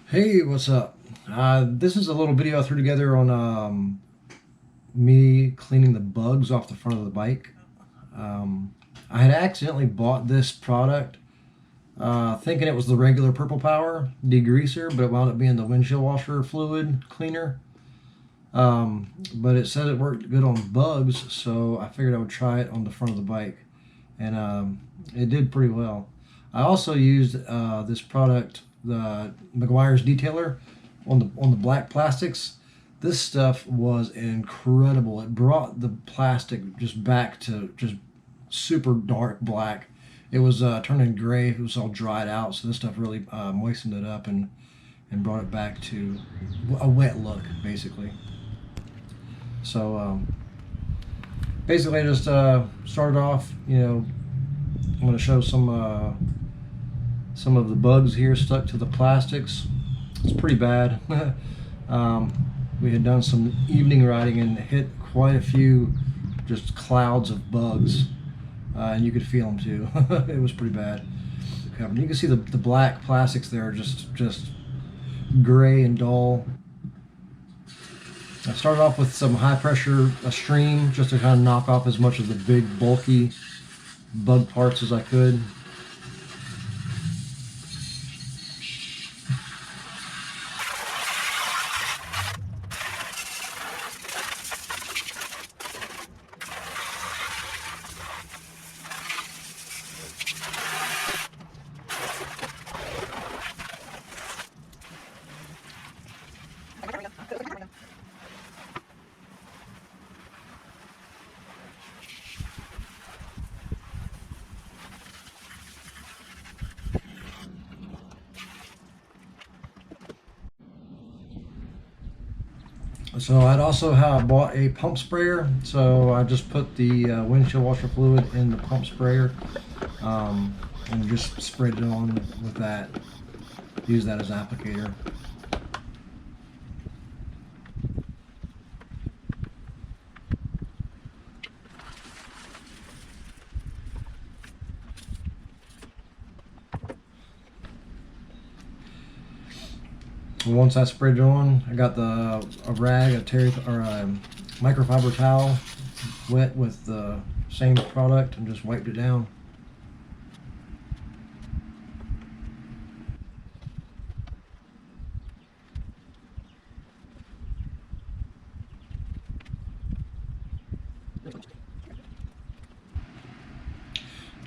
Hey, what's up? This is a little video I threw together on me cleaning the bugs off the front of the bike. I had accidentally bought this product thinking it was the regular Purple Power degreaser, but it wound up being the windshield washer fluid cleaner. But it said it worked good on bugs, so I figured I would try it on the front of the bike, and it did pretty well. I also used this product, the Meguiar's detailer, on the black plastics. This stuff was incredible. It brought the plastic just back to just super dark black. It was turning gray. It was all dried out, so this stuff really moistened it up and brought it back to a wet look, basically. So basically, I just started off. I'm going to show some of the bugs here stuck to the plastics. It's pretty bad. We had done some evening riding and hit quite a few just clouds of bugs, and you could feel them too. It was pretty bad. You can see the black plastics there, just gray and dull. I started off with some high pressure stream just to kind of knock off as much of the big bulky bug parts as I could. So I'd also bought a pump sprayer, so I just put the windshield washer fluid in the pump sprayer and just sprayed it on with that. Use that as an applicator. Once I sprayed it on, I got a rag, a microfiber towel, wet with the same product, and just wiped it down.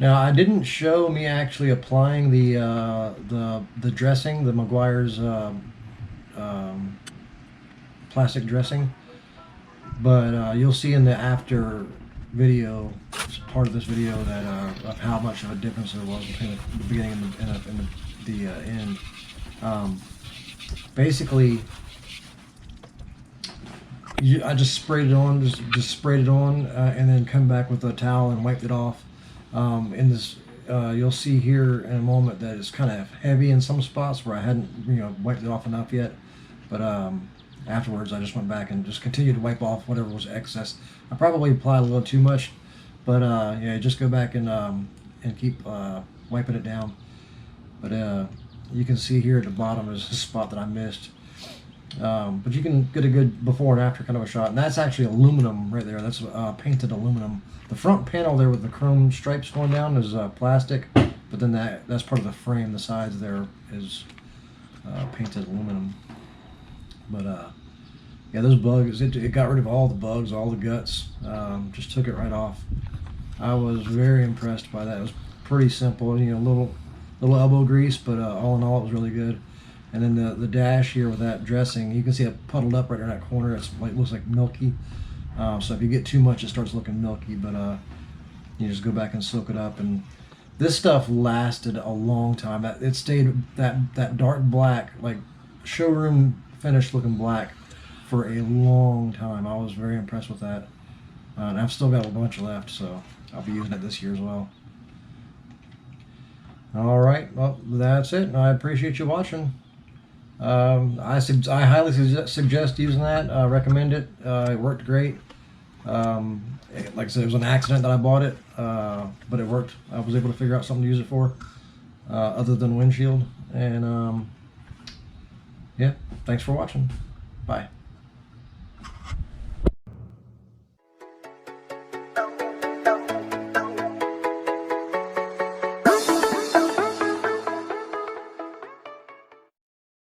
Now I didn't show me actually applying the dressing, the Meguiar's plastic dressing, but you'll see in the after video, part of this video, that of how much of a difference there was between the beginning and the end. Basically, I just sprayed it on, just sprayed it on, and then come back with a towel and wiped it off. In this, you'll see here in a moment that it's kind of heavy in some spots where I hadn't, wiped it off enough yet. But afterwards, I just went back and just continued to wipe off whatever was excess. I probably applied a little too much, but yeah, just go back and keep wiping it down. But you can see here at the bottom is a spot that I missed. But you can get a good before and after kind of a shot. And that's actually aluminum right there. That's painted aluminum. The front panel there with the chrome stripes going down is plastic, but then that's part of the frame. The sides there is painted aluminum. But yeah, those bugs, it got rid of all the bugs, all the guts. Just took it right off. I was very impressed by that. It was pretty simple, little elbow grease, but all in all, it was really good. And then the dash here with that dressing, you can see it puddled up right in that corner. It looks like milky. So if you get too much, it starts looking milky. But you just go back and soak it up. And this stuff lasted a long time. It stayed that dark black, like showroom finish looking black, for a long time. I was very impressed with that. And I've still got a bunch left, so I'll be using it this year as well. All right, well, that's it. I appreciate you watching. I highly suggest using that. Recommend it. It worked great. Like I said, it was an accident that I bought it, but it worked. I was able to figure out something to use it for, other than windshield. And Yeah. Thanks for watching. Bye.